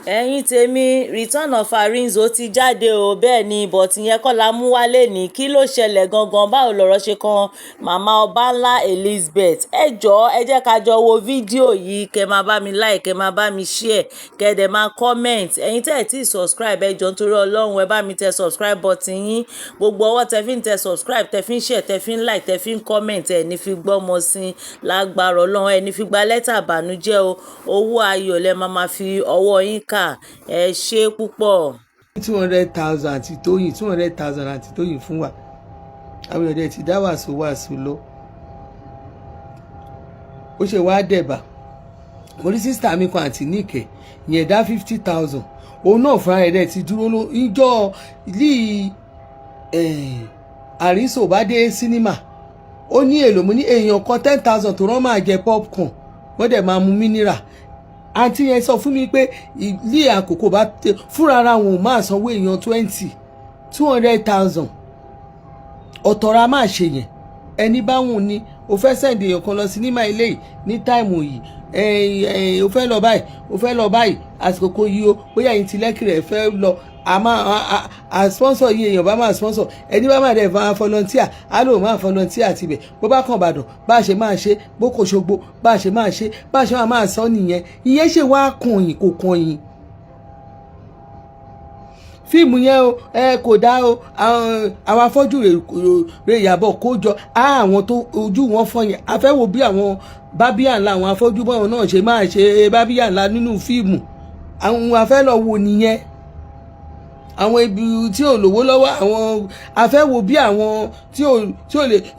ẹ̀yin tèmi return of Arinzo ti jáde o bẹ́ẹ̀ ni but ìyẹn kọ́ la mú wálé ní kí ló ṣẹlẹ̀ gangan báwo lọ̀rọ̀ ṣe kan màmá Obanla Elizabeth ẹ jọ̀ọ́ ẹ jẹ́ ká jọ wo fídíò yìí kẹ́ máa bá mi like kẹ́ máa bá mi share kẹ́ dẹ̀ máa comment ẹ̀yin tẹ́ ẹ̀ tí subscribe ẹ jọ̀ọ́ nítorí Ọlọ́run ẹ bá mi tẹ subscribe button yín gbogbo ọwọ́ tẹ fi ń tẹ subscribe tẹ fi ń share tẹ fi ń like tẹ fi ń comment ẹ ní fi gbọ́mọ sí lágbára Ọlọ́run ẹ ní fi gba lẹ́tà ìbànújẹ́ o owó ayọ̀ lẹ máa fi ọwọ́ yín kà ẹ ṣe púpọ̀. 200,000 àti Tóyìn 200,000 àti Tóyìn fún wa àwọn èèyàn ti dá wàásù lọ ó ṣe wá dẹ̀bà mo rí sísítà mi kan àti níkẹ̀ yẹn dá 50,000 òun náà fúnra rẹ̀ ti dúró níjọ́ ilé Arinzo bá dé sínímà ó ní èlò mo ní èèyàn kan 10,000 tó rán máa jẹ popcorn wọ́n dẹ̀ máa mu mineral àǹtí yẹn sọ fún mi pé ilé àkókò bá tẹ fúnra ara wọn ò máa sanwó èèyàn 200,000 ọ̀tọ̀ra máa ṣe yẹn ẹni bá wùn ni o fẹ́ sẹ́ǹdì èèyàn kan lọ sinimá ilé yìí ní táìmù yìí o fẹ́ lọ báyìí àsìkò kò yí o bóyá yìí ti lẹ́kì rẹ̀ fẹ́ lọ a sponsor yìí èèyàn bá máa sponsor ẹni bá máa dẹ̀ fa volunteer á lò máa volunteer tibẹ̀ bó bá kàn bàdàn bá a ṣe máa ṣe bó kò ṣogbo bá a ṣe máa ṣe bá a ṣe máa sọ nìyẹn ìyẹn ṣe wá kàn yín kò kàn yín fíìmù yẹn o kò dá o àwọn afọ́jú rẹ̀ yàbọ̀ kó jọ àwọn tó ojú wọn fọ́ yẹn a fẹ́ wo bí àwọn bábíà ńlá àwọn afọ́jú bọ́ọ̀ náà ṣe máa ṣe bábíà ńlá nínú fíìmù àwọn afẹ́ lọ wo nìyẹn àwọn ibi tí ò lówó lọ́wọ́ àwọn afẹ́ wo bí àwọn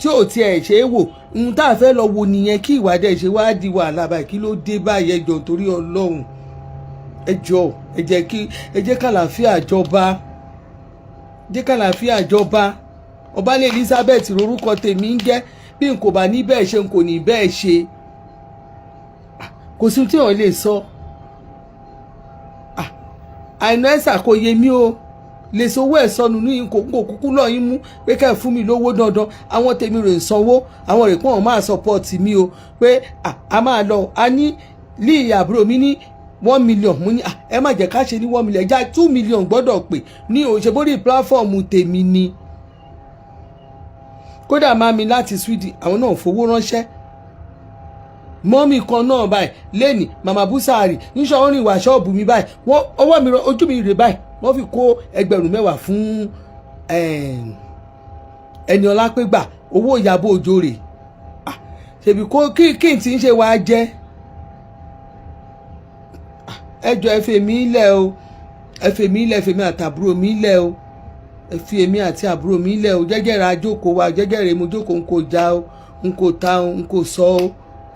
tí ò tiẹ̀ ṣe é wò ohun tá a fẹ́ lọ wo nìyẹn kí ìwádìí ṣe wá di wàhálà báyìí kí ló dé báyìí ẹ jọ̀ọ́ torí Ọlọ́run ẹ jọ̀ọ́ ẹ jẹ́ kàlàáfíà jọba Ọbalẹ Elizabeth lórúkọ tèmi ń jẹ́ bí n kò bá ní bẹ́ẹ̀ ṣe n kò ní bẹ́ẹ̀ ṣe kò sí tí wọ́n lè sọ àìná ẹ̀sà kò yé mi o lè sowó ẹ̀ sọnù ní kò kúkú lọ́ọ́ yín mú pé ká ẹ̀ fún mi lówó dandan àwọn tèmi rè ń sanwó àwọn rè pọ́n máa support mi o pé a máa lọ a ní lí àbúrò mi ní 1 million mo ní ẹ má jẹ́ ká ṣe ní 1 million já 2 million gbọ́dọ̀ pè ní òṣèbórí platform tèmi ni kódà máa mi láti Sweden àwọn náà fowó ránṣẹ́ mọ́mì kan náà báyìí lẹ́nì màmá búsàárì níṣọ́ wọn rìn wá ṣọ́ọ̀bù mi báyìí wọ́n ọwọ́ mi ojú mi rè báyìí wọ́n fi kó 10,000 fún ẹni ọlá pé gbà owó Ìyábọ̀ Òjó rè ṣèbí kí n ti ń ṣe wàá jẹ́ ẹ jọ̀ọ́ ẹ fèmí ilẹ̀ o ẹ fèmí àtàbúrò mi ilẹ̀ o ẹ fi èmi àti àbúrò mi ilẹ̀ o jẹ́jẹ́ ra jókòó wa jẹ́jẹ́ rè mo jókòó n kò já o n kò ta o n kò sọ o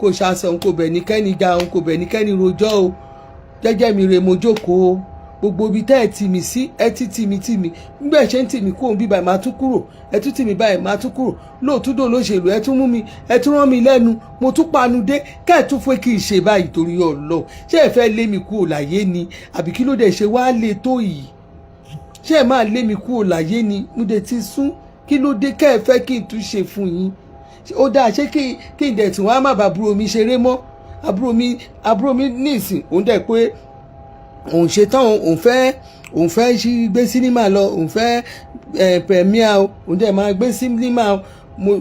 kò ṣàṣọ n kò bẹ̀ ní kẹ́ni já o n kò bẹ̀ ní kẹ́ni rojọ́ o jẹ́jẹ́ mi rè mo jókòó o gbogbo ibi tẹ́ ẹ tì mí sí ẹ ti tì mí nígbà ẹ ṣe ń tì mí kúrò bí báyìí máa tún kúrò ẹ tún tì mí báyìí máa tún kúrò lóòtúndò lóṣèlú ẹ tún mú mi ẹ tún rán mi lẹ́nu mo tún panu dé ká ẹ tún fẹ́ kí n ṣe báyìí torí Ọlọ́run ṣé ẹ fẹ́ lé mi kúrò láyé ni àbí kí ló dé ṣe wá lé tó yìí ṣé ẹ máa lé mi kúrò láyé ni mo dé ti sún kí ló dé ká ẹ fẹ́ kí n tún ṣe fún yín ó dáa ṣé kí n dẹ̀ tún wá má bàa àbúrò mi ṣeré mọ́ àbúrò mi ní ìsìn òun dẹ̀ pé òun ṣe tán òun fẹ́ gbé sínímà lọ òun fẹ́ premier o òun dẹ̀ máa gbé sínímà o mo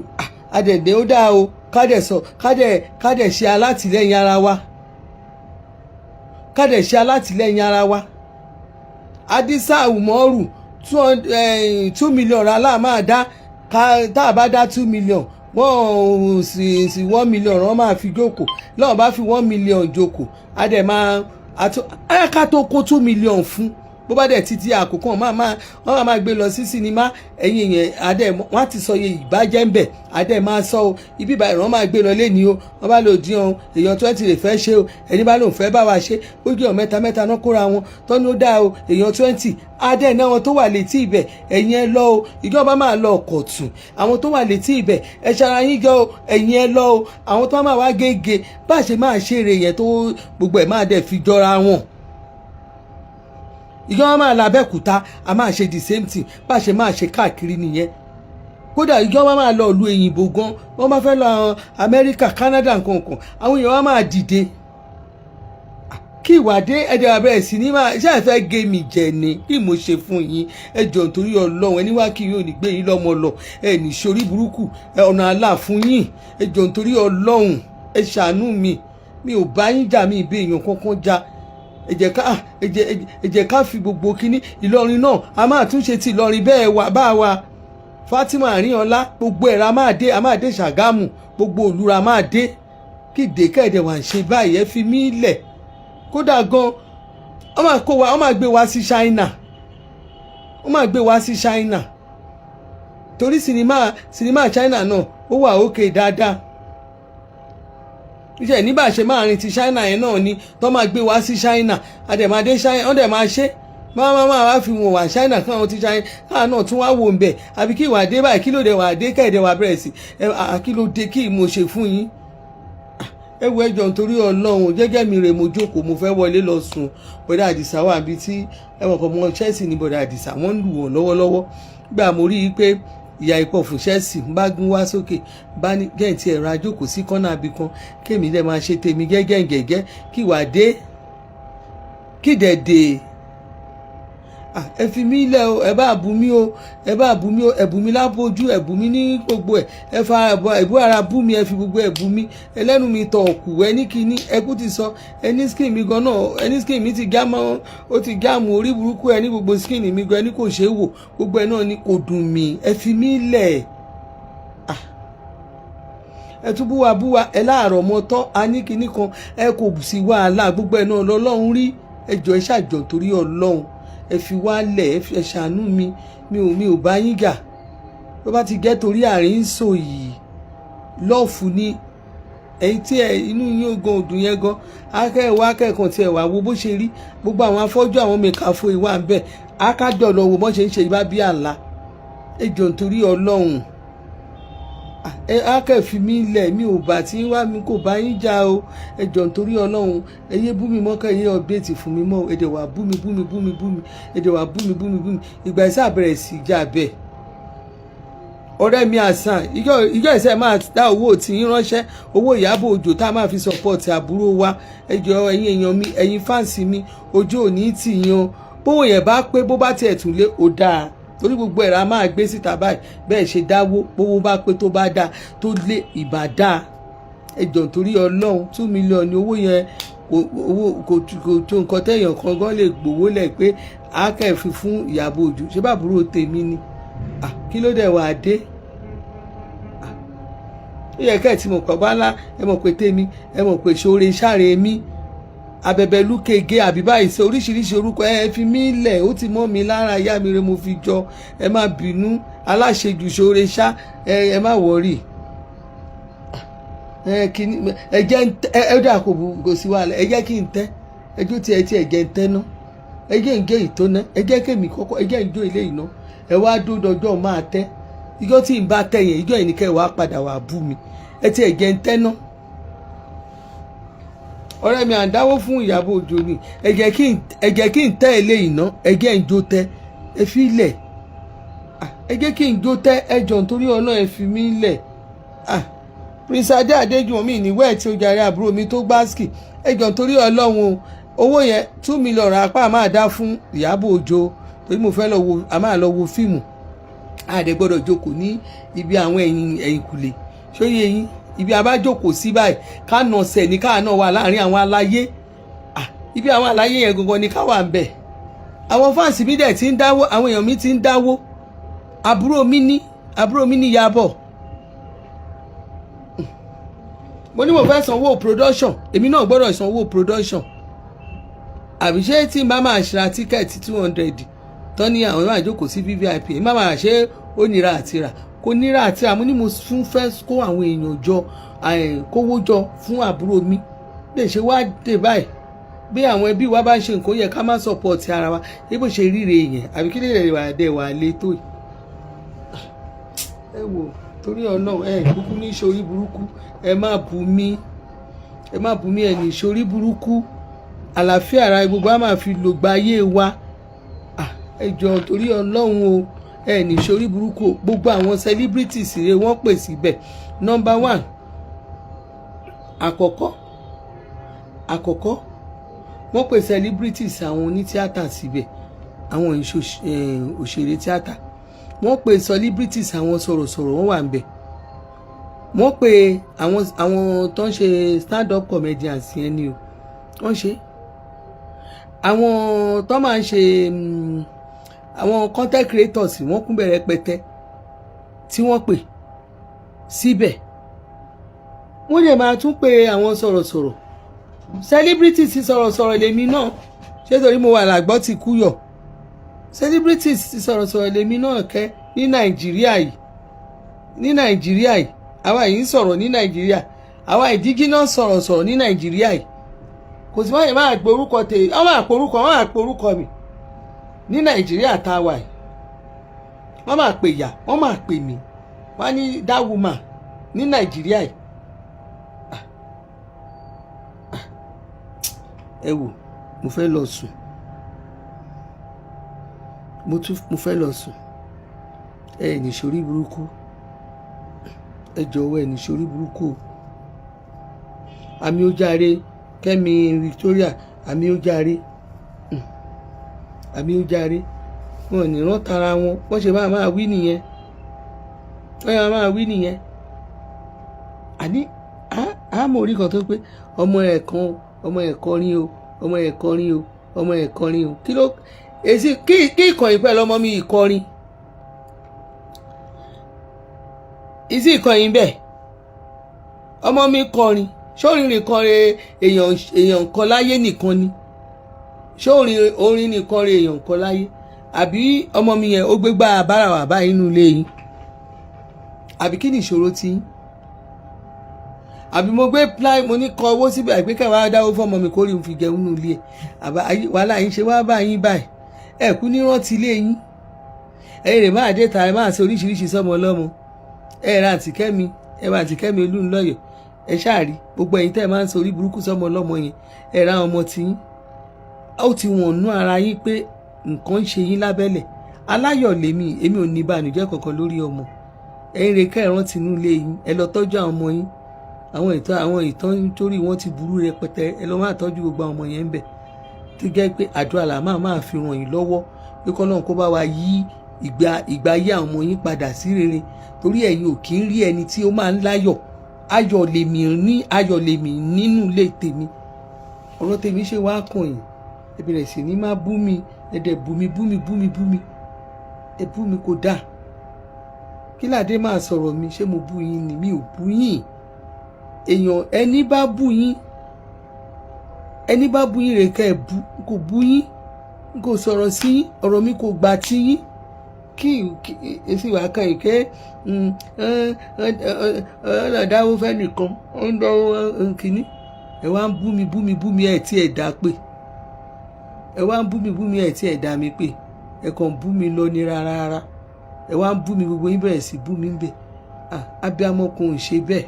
adẹ̀dẹ̀ ó dáa o kádẹ̀ ṣe alátìlẹ́yìn ara wa Adisa Umoru 2 million rálá máa dá tá a bá dá 2 million wọ́n sì 1 million wọ́n máa fi jókòó lọ́wọ́n bá fi 1 million jókòó adẹ̀ máa ká tó kó 2 million fún bó bá dẹ̀ títí àkókò wọ́n máa gbé lọ sí sinimá ẹ̀yìn yẹn adẹ̀ wọ́n ti sọ iye ìbàjẹ́ ń bẹ̀ adẹ̀ máa sọ o ibi ìbàyẹ̀ wọ́n máa gbé lọ lẹ́ni o wọ́n bá lò dín o èèyàn 20 lè fẹ́ ṣe o ẹni bá lòun fẹ́ bá wa ṣe ó gbé ọ̀ mẹ́ta náà kóra wọn tọ́ni ó dáa o èèyàn 20 adẹ̀ náà wọn tó wà létí ibẹ̀ ẹ̀yìn ẹ lọ o ìjọba máa lọ ọ̀kọ̀tún àwọn tó wà létí ibẹ̀ ẹ ṣara yín jọ ẹ̀yìn ẹ lọ o àwọn tó máa wá gègé bá ṣe máa ṣeré yẹn tó gbogbo ẹ̀ máa dẹ̀ fi jọra wọn ìjọba máa làbẹ́kúta a máa ṣe the same thing bá ṣe máa ṣe káàkiri nìyẹn kódà ìjọba máa lọ ìlú òyìnbó gan wọ́n máa fẹ́ lọ Amẹ́ríkà Canada nǹkan àwọn èèyàn wa máa dìde kí ìwádé ẹ̀dẹ̀ wà bẹ̀rẹ̀ sí ní máa ṣe àfẹ́ gé mi jẹ ni kí mo ṣe fún yín ẹ jọ̀ọ́ nítorí Ọlọ́run ẹni wá kí yóò ní gbé yín lọ́mọ lọ ẹ ní sórí burúkú ọ̀nà àlà fún yín ẹ jọ̀ọ́ nítorí Ọlọ́run ẹ ṣàánú mi ò bá yín jà mi ìbí èèyàn kankan jà ẹ jẹ́ ká fi gbogbo kínní Ìlọrin náà a máa tún ṣe ti Ìlọrin bẹ́ẹ̀ wà bá wa Fatima Arinola gbogbo ẹ̀rọ a máa dé Ṣàgámù gbogbo òlúra máa dé kí ìdèkẹ́ẹ̀dẹ̀ wà ń ṣe báyìí ẹ fi mí lẹ̀ kódà gan wọ́n máa gbé wá sí China torí sinimá China náà ó wà òkè dáadáa iṣẹ́ nígbà ṣe máa rìn ti China yẹn náà ni tó máa gbé wá sí China àdèmàdé China wọ́n dẹ̀ máa ṣe máa wá fi wọn wà China káwọn ti China káà náà tún wá wò ń bẹ̀ àbí kí ìwà dé báyìí kí ló dé wà dé kẹ́ẹ̀dẹ̀ wà bẹ̀rẹ̀ sí kí ló dé kí mo ṣe fún yín ẹ wo ẹjọ́ nítorí Ọlọ́run jẹ́jẹ́ mi rè mo jókòó mo fẹ́ wọlé lọ sùn bọ́dà Àdìsá wà bí tí ẹwọ̀n kan mọ Chelsea ní bọ́dà Àdìsá wọ́n ń lù wọ́n lọ́wọ́lọ́wọ́ gbà mo rí i pé ìyá ikọ̀ fún Chelsea ń bá gún wá sókè bá ní gẹ̀ǹtì ẹ̀rọ ajókòó sí kọ́nà àbí kan kémi dẹ̀ máa ṣe tèmi gẹ́gẹ́ kí wà dé kí dẹ̀ dé ẹ fi mí lẹ̀ o ẹ bá bù mí o ẹ bù mí lábójú ẹ bù mí ní gbogbo ẹ fa ẹbú ara bù mí ẹ fi gbogbo ẹ bù mí ẹlẹ́nu mi tọ̀ ọ̀kù ẹ ní kíní ẹkú ti sọ ẹní skin mi gan náà ẹní skin mi ti gá mọ́ ó ti gá mọ́ orí burúkú ẹ ní gbogbo skin mi gan ẹní kò ṣeé wò gbogbo ẹ náà ní kò dùn mí ẹ fi mí lẹ̀ ẹ tún búwa ẹ láàárọ̀ mọ́tọ́ a ní kíní kan ẹ kò sí wàhálà gbogbo ẹ náà lọ́lọ́run rí ẹ jọ ẹ ṣàjọ torí Ọlọ́run ẹ fi wálẹ̀ ẹ ṣàánú mi ò bá yín gà bó bá ti gẹ́ torí Arinzo yìí lọ́ọ̀fù ni ẹ̀yin tí inú yín gan òdùn yẹn gan akẹ́kọ̀ọ́ tí ẹ wà wo bó ṣe rí gbogbo àwọn afọ́jú àwọn mẹ́kàfọ́ ìwà ń bẹ̀ akájọ lọ wo bó ṣe ń ṣe ibà bí àlá ẹ jọ nítorí Ọlọ́run akẹ́fì mi lẹ̀ mi ò bá tí wá mi kò bá yín jà o ẹ jọ̀ọ́ nítorí Ọlọ́run ẹ yé bú mi mọ́ kẹ́ ẹ yé update fún mi mọ́ ẹ dẹ̀ wá bú mi ẹ dẹ̀ wá bú mi ìgbà ìsá bẹ̀rẹ̀ sí jà bẹ́ẹ̀ ọ̀rẹ́ mi àsàn ìjọ ìṣe máa dá owó tí yín ránṣẹ́ owó Ìyábọ̀ Òjó tá a máa fi support àbúrò wa ẹ jọ̀ọ́ ẹ̀yin èèyàn mi ẹ̀yin fáǹsì mi ojú òní tì yín o bówó yẹn bá pé bó bá tiẹ̀ tún lé ó dáa torí gbogbo ẹ̀rọ a máa gbé síta báyìí bẹ́ẹ̀ ṣe dáwó bówó bá pé tó bá dáa tó lé ìbá dáa ẹ jọ̀ọ́ nítorí Ọlọ́run 2 million ni owó yẹn owó kò tó nǹkan téèyàn kan gan lè gbowó lẹ̀ pé a kẹ́ fi fún Ìyábọ̀ Òjó ṣé bàbúrò tèmi ni kí ló dẹ̀ wà á dé ó yẹ kẹ́ ẹ̀ tí mo kọ́ bá ńlá ẹ mọ̀ pé tèmi ẹ mọ̀ pé ṣoore ṣáre mi abẹ̀bẹ̀ lúkege àbí báyìí ṣe oríṣiríṣi orúkọ ẹ fi mí lẹ̀ ó ti mọ́ mi lára ìyá mi rẹ mo fi jọ ẹ má bínú aláṣejù ṣoore ṣá ẹ má wọrí kíní ẹ jẹ́ ẹ dà kò sí wàhálà ẹ jẹ́ kí n tẹ́ ẹjọ́ tí ẹ jẹ́ ń tẹ́ ná ẹ jẹ́ ń gé ìtóná ẹ jẹ́ kémi kọ́kọ́ ẹ jẹ́ ń jó ilé ìná ẹ wá dódọjọ́ máa tẹ́ ìjọ́ tí n bá tẹ́ yẹn ìjọ́ ìníkẹ́ wàá padà wà bú mi ẹ tí ẹ jẹ́ ń tẹ́ ná ọ̀rẹ́ mi à ń dáwó fún Ìyábọ̀ Òjó ni ẹ jẹ́ kí n tẹ́ ilé ìná ẹ jẹ́ ń jó tẹ́ ẹ fi lẹ̀ ẹ jẹ́ kí n jó tẹ́ ẹ jọ̀ọ́ nítorí ọ̀nà ẹ fi mí lẹ̀ Prince Adé Adéjùmọ̀mí níwẹ̀ tí ó jàre àbúrò mi tó gbáàsì ẹ jọ̀ọ́ nítorí Ọlọ́run owó yẹn 2 million apá máa dá fún Ìyábọ̀ Òjó torí mo fẹ́ lọ wo fíìmù àdẹ gbọ́dọ̀ jókòó ní ibi àwọn ẹ̀yìnkùlé ṣóyè yín ibi abájókòó sí báyìí ká nà ọ̀sẹ̀ ní káà náà wà láàrin àwọn aláyé ibi àwọn aláyé yẹn gangan ni ká wà ń bẹ̀ àwọn fáǹsì mi dẹ̀ ti ń dáwó àwọn èèyàn mi ti ń dáwó àbúrò mi ní Ìyábọ̀ mo ní mo fẹ́ sanwó production èmi náà gbọ́dọ̀ sanwó production àbí ṣé tí n bá máa ṣra tíkẹ́ẹ̀tì 200 tán ní àwọn máa jókòó sí VVIP èmi máa ṣe ó nira àti rà kò nira àti rà mo ní mo tún fẹ́ kó àwọn èèyàn jọ kówó jọ fún àbúrò mi lè ṣe wá dé báyìí bí àwọn ẹbí wa bá ń ṣe nǹkan yẹ ká má support ara wa bí bó ṣe ríre yẹn àbí kí lè rẹ̀ wà dẹ̀ wà lé tó yìí ẹ wò torí ọ̀nà kúkú ní ìṣòrí burúkú ẹ má bú mi ẹ ní ìṣòrí burúkú àlàáfíà ara gbogbo a máa fi lògbà ayé wa ẹ jọ̀ọ́ torí Ọlọ́run o ẹ ní ìṣòrí burúkú gbogbo àwọn celebrities rẹ wọ́n pè síbẹ̀ number 1 àkọ́kọ́ wọ́n pè celebrities àwọn onítíátà síbẹ̀, àwọn òṣèré tíátà. Wọ́n pè celebrities àwọn sọ̀rọ̀sọ̀rọ̀ wọ́n wà ń bẹ̀. Wọ́n pè àwọn tó ń ṣe stand up comedians yẹn ni o wọ́n ṣe. Àwọn tó máa ń ṣe àwọn content creators wọ́n kún bẹ̀rẹ̀ pẹtẹ tí wọ́n pè síbẹ̀. Wọ́n lè máa tún pè àwọn sọ̀rọ̀sọ̀rọ̀. Celebrities ti sọ̀rọ̀sọ̀rọ̀ lèmi náà, ṣé torí mo wà lágbọ́ ti kú yọ̀. Celebrities ti sọ̀rọ̀sọ̀rọ̀ lèmi náà kẹ́ ní Nàìjíríà yìí. Ní Nàìjíríà yìí àwa yìí ń sọ̀rọ̀ ní Nàìjíríà, àwa ìdíjí náà sọ̀rọ̀sọ̀rọ̀ ní Nàìjíríà yìí. Kò sí wọ́n yẹn máa pe orúkọ tèmi, wọ́n máa pe orúkọ mi ní Nàìjíríà tá a wà yìí. Wọ́n máa pè yà, wọ́n máa pè mí, wọ́n á ní that woman ní Nàìjíríà yìí. Ẹ wò, mo fẹ́ lọ sùn, mo fẹ́ lọ sùn. Ẹ ní sórí burúkú, ẹ jọ̀wọ́ ẹ ní sórí burúkú. Àmì ó jàre Kẹ́mi Victoria, àmì ó jàre, àmì ó jàre. Wọn ò ní rán tara wọn, wọ́n ṣe máa wí nìyẹn, wọ́n máa wí nìyẹn. Àní àmọ́ orí kan tó pé ọmọ ẹ̀ kọrin o, ọmọ ẹ̀ kọrin o, ọmọ ẹ̀ kọrin o. Kí ló èsì kí ìkànnì pẹ̀lú ọmọ mi ìkọrin? Ìsì ìkànnì bẹ́ẹ̀ ọmọ mi kọrin, ṣórin nìkan re èèyàn kan láyé nìkan ni? Ṣórin orin nìkan re èèyàn kan láyé? Àbí ọmọ mi yẹn ó gbégbá bára wà báyìí nínú ilé yín? Àbí kí ni ìṣòro tí yín? Àbí mo gbé mo ní kọ owó síbẹ̀ àìpé káwá dáwó fún ọmọ mi kó rí òun fi jẹun nínú ilé ẹ̀. Àbá wàhálà yín ṣe wá bá yín báyìí, ẹ kú ní rántí ilé yín. Ẹ̀yin rè máa dé ta, ẹ máa ṣe oríṣiríṣi sọ́mọ ọlọ́mọ. Ẹ ra àǹtí Kẹ́mi, ẹ ra àǹtí Kẹ́mi Olúnlọ́yọ̀, ẹ ṣáàrí gbogbo ẹ̀yin tẹ́ ẹ máa ń sọ orí burúkú sọ́mọ ọlọ́mọ yẹn, ẹ ra ọmọ tí yín. Ó ti wọ̀n nú ara yín pé nǹkan ń ṣe yín lábẹ́lẹ̀. Aláyọ̀ lèmi, èmi ò ní ìbànújẹ́ kankan lórí ọmọ. Ẹ̀yin rè kẹ́ ẹ rántí inú ilé yín, ẹ lọ tọ́jú àwọn ọmọ yín. Àwọn ìtàn nítorí wọ́n ti burú rẹpẹtẹ, ẹ lọ máa tọ́jú gbogbo àwọn ọmọ yẹn ń bẹ̀. Tó jẹ́ pé àdúrà là máa fi ràn yín lọ́wọ́ pé kọ́lọ́run kó bá wa yí ìgbà ayé àwọn ọmọ yín padà sí rere. Torí ẹ̀yin ò kí ń rí ẹni tí ó máa ń láyọ̀. Ayọ̀ lèmi nínú ilé tèmi. Ọ̀rọ̀ tèmi ṣe wá kàn yín, ẹ bẹ̀rẹ̀ sí ní máa bú mi, ẹ dẹ̀ bú mi, ẹ bú mi kò dáa. Kí ládé máa sọ̀rọ̀ mi, ṣé mo bú yín ni? Mi ò bú yín. Èèyàn ẹni bá bú yín rè ká ẹ bú, kò bú yín, kò sọ̀rọ̀ sí yín, ọ̀rọ̀ mi kò gbà tí yín. Kí èsì wàá kàn yín kẹ́ ọ̀làdáwó fẹ́ nìkan ó ń dánwó kínní. Ẹ wá ń bú mi ẹ̀ tí ẹ̀ dá pé. Ẹ wá ń bú mi ẹ̀ tí ẹ̀ dá mi pé. Ẹ kàn bú mi lọ ní rárá. Ẹ wá ń bú mi, gbogbo yín bẹ̀rẹ̀ sí bú mi ń bẹ̀. Abiyamọ kò ń ṣe bẹ́ẹ̀.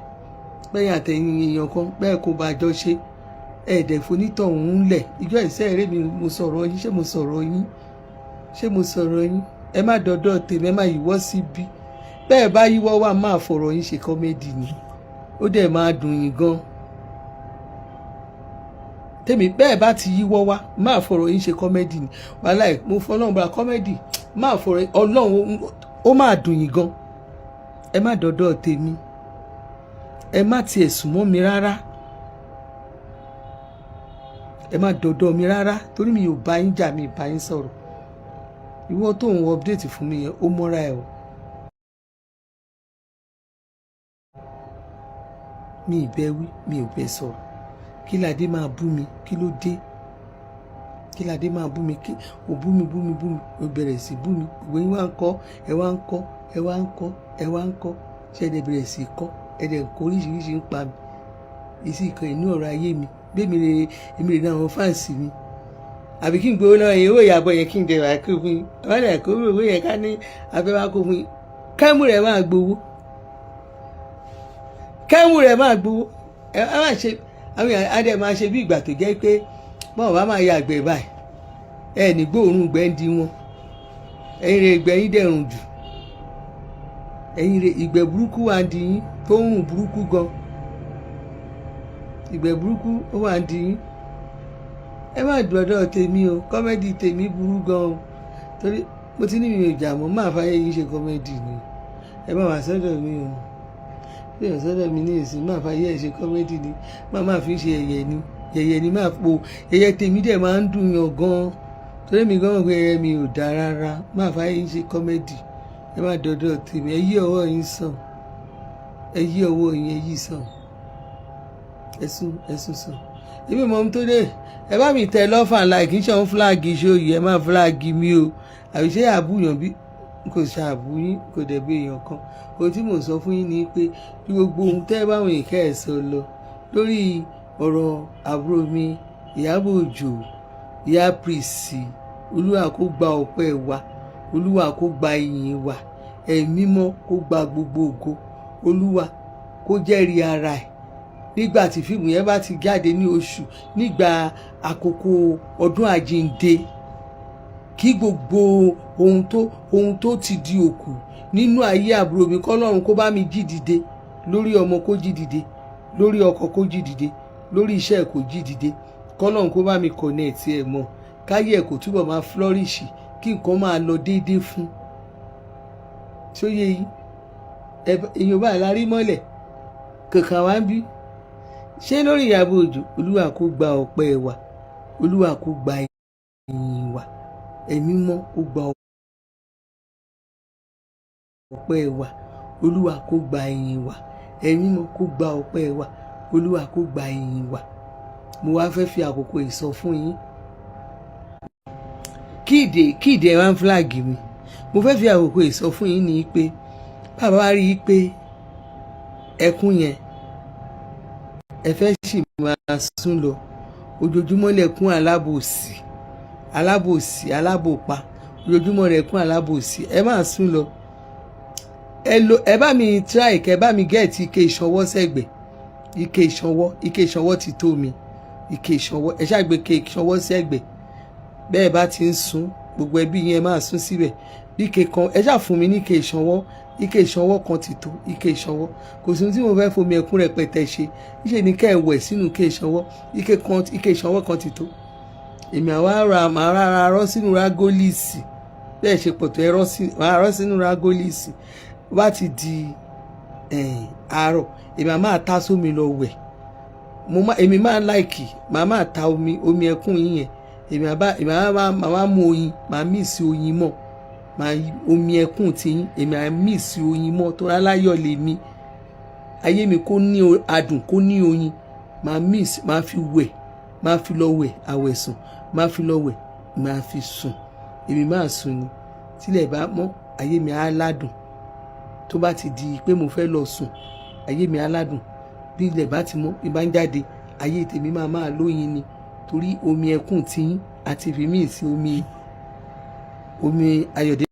Bẹ́ẹ̀ àtẹ̀yìn èèyàn kan bẹ́ẹ̀ kò bá jọ ṣe. Ẹ̀ẹ́dẹ̀ fonítọ̀ ń lẹ̀. Ìjọ ìṣẹ́ eré mi mo sọ̀rọ̀ yín, ṣé mo sọ̀rọ̀ yín? Ẹ má dọ́dọ̀ tèmi, ẹ má yíwọ́ síbí. Bẹ́ẹ̀ bá yíwọ́ wà máa fọ̀rọ̀ yín ṣe kọ́mẹ́dì ni. Ó dẹ̀ máa dùn yín gan. Tèmi bẹ́ẹ̀ bá ti yíwọ́ wá máa fọ̀rọ̀ yín ṣe kọ́mẹ́dì ni. Wàhálà ẹ̀ mo fọ́ ọlọ́run bá kọ́mẹ́dì máa fọ̀rọ̀ ọlọ́run, ó máa dùn yín gan. Ẹ má dọ́dọ̀ tèmi. Ẹ má tiẹ̀ sùn mọ́ mi rárá. Ẹ má dọ́dọ̀ mi rárá torí mi ò bá yín jà, mi ò bá yín sọ̀rọ̀. Ìwọ tó ń update fún mi yẹn ó mọ́ra ẹ̀ o. Mi ì bẹ́ wí, mi ò bẹ́ sọ̀rọ̀. Kí ládé máa bú mi? Kí ló dé? Kí ládé máa bú mi? Ó bú mi, ó bẹ̀rẹ̀ sí bú mi. Òwe yín wá ń kọ́, ẹ wá ń kọ́. Ṣé ẹ̀dẹ̀ bẹ̀rẹ̀ sí kọ́? Ẹ̀dẹ̀ kọ́ oríṣiríṣi ń pa mi. Ìsì kan inú ọ̀rọ̀ ayé mi. Bẹ́ẹ̀mi rè náà àwọn fáǹsì mi. Àbí kí n gbowó lọ́wọ́ yẹn, owó ìyàbọ̀ yẹn kí n dẹ̀ wá kó fún yín. Wọ́n dẹ̀ kó owó yẹn ká ní afẹ́wá kó fún yín. Kẹ́mù rẹ̀ máa gbowó. Ẹ máa ṣe, àwọn èèyàn á dẹ̀ máa ṣe bí ìgbà tó jẹ́ pé bọ́ọ̀ bá máa ya àgbẹ̀ báyìí. Ẹ ní gbóòórùn gbẹ́ndí wọn. Ẹ̀yin rè gbẹ̀yìn dẹ̀rùn jù. Ẹ̀yin rè ìgbẹ́ burúkú wà ń di yín tó ń rùn burúkú gan. Ìgbẹ́ burúkú ó wà ń di yín. ẹ má dọ̀dọ̀ tèmi o, kọ́mẹ́dì tèmi burú gan o, torí mo ti ní mi ò jà mọ́, máa fàyè yín ṣe kọ́mẹ́dì ni, ẹ má wá sọ́dọ̀ mi o, bí ò sọ́dọ̀ mi ní ìsìn máa fàyè ẹ̀ ṣe kọ́mẹ́dì ni, máa fi ṣe yẹ̀yẹ́ ni máa po yẹ̀yẹ́ tèmi dẹ̀ máa ń dùn yàn gan, torí mi gan pé ẹ̀yẹ mi ò dáa rárá, máa fàyè yín ṣe kọ́mẹ́dì, ẹ má dọ̀dọ̀ tèmi, ẹ yí ọwọ́ yín sàn, ẹ yí ọwọ́ yín, ẹ yí sàn, ẹ̀sùn sàn. Ibi mọ̀ tó dé, ẹ bá mi tẹ love and like, kì í ṣe òun fúláàgì ṣóyè, ẹ má fúláàgì mi o, àbí ṣé àbúyàn bí kò ṣàbúyín kò dẹ̀ bí èèyàn kan. Ohun tí mò ń sọ fún yín ni pé bí gbogbo ohun tẹ́ báwọn èèkẹ́ ẹ̀ sọ lọ lórí ọ̀rọ̀ àbúrò mi Ìyábọ̀ Òjó, ìyá Prissy, Olúwa kó gba ọpẹ́ wa, Olúwa kó gba ìyìn wa, ẹ̀mí mọ́ kó gba gbogbo ògo, Olúwa kó jẹ́rìí ara ẹ̀ nígbà tí fíìmù yẹn bá ti jáde ní oṣù nígbà àkókò ọdún àjíǹde, kí gbogbo ohun tó ti di òkú nínú ayé àbúrò mi kọ́lọ́run kó bá mi jí dìde, lórí ọmọ kó jí dìde, lórí ọkọ kó jí dìde, lórí iṣẹ́ ẹ̀ kó jí dìde, kọ́lọ́run kó bá mi connect ẹ̀ mọ́, káyé ẹ̀ kó túbọ̀ máa flourish, kí nǹkan máa lọ déédéé fún. Ṣó yé yín? Èèyàn bá lárí mọ́lẹ̀ kankan wá ń bí. Ṣé lórí Ìyábọ̀ Òjó, Olúwa kó gba ọpẹ́ wa, Olúwa kó gba ìyìn wa, ẹ̀mí mọ́ kó gba ọpẹ́ wa, Olúwa kó gba ìyìn wa, ẹ̀mí mọ́ kó gba ọpẹ́ wa, Olúwa kó gba ìyìn wa. Mo wá fẹ́ fi àkókò ìsọ fún yín. Kíìdè ẹ̀ wá ń fúláàgì mi. Mo fẹ́ fi àkókò ìsọ fún yín ní pé bàbá wa rí i pé ẹkún yẹn ẹ fẹ́ sì máa sún lọ, ojoojúmọ́ lẹ̀kún alábòpá, ojoojúmọ́ lẹ̀kún alábòsí, ẹ máa sún lọ. Ẹ bá mi try, kẹ bá mi gẹ̀ẹ́tì ike ìṣanwọ́ sẹ́gbẹ̀, ike ìṣanwọ́ ti tó mi, ike ìṣanwọ́, ẹ ṣàgbé ike ìṣanwọ́ sẹ́gbẹ̀, bẹ́ẹ̀ bá ti ń sún gbogbo ẹbí yẹn máa sún síbẹ̀, bí ike kan ẹ ṣáà fún mi ní ike ìṣanwọ́ kan ti tó, ike ìṣanwọ́ kò sí ohun tí mo fẹ́ fomi ẹkún rẹpẹtẹ ṣe, níṣẹ́ ni kẹ́ ẹ wẹ̀ sínú ike ìṣanwọ́, ike ìṣanwọ́ kan ti tó. Èmi màá rárá rọ́ sínú rágólíìsì, bẹ́ẹ̀ ṣe pọ̀ tó màá rọ́ sínú rágólíìsì, bá ti di àárọ̀ èmi máa ta sómi lọ wẹ̀, èmi máa láìkì, màá máa ta omi ẹkún yín yẹn, èmi máa mú oyin, màá mí sí oyin mọ́, omi ẹkún tí yín èmi á mí sí oyin mọ́, tó ráláyọ̀ lè mi, ayé mi kó ní adùn, kó ní oyin, máa fi wẹ̀, máa fi lọ wẹ̀ àwẹ̀sùn, máa fi lọ wẹ̀, máa fi sùn, èmi máa sùn ni, tílẹ̀ bá mọ́ ayé mi á ládùn, tó bá ti di pé mo fẹ́ lọ sùn ayé mi á ládùn, bí ilẹ̀ bá ti mọ́ bí bá ń jáde ayé tèmi máa lóyin ni, torí omi ẹkún tí yín àti fìmí sí omi ayọ̀dé.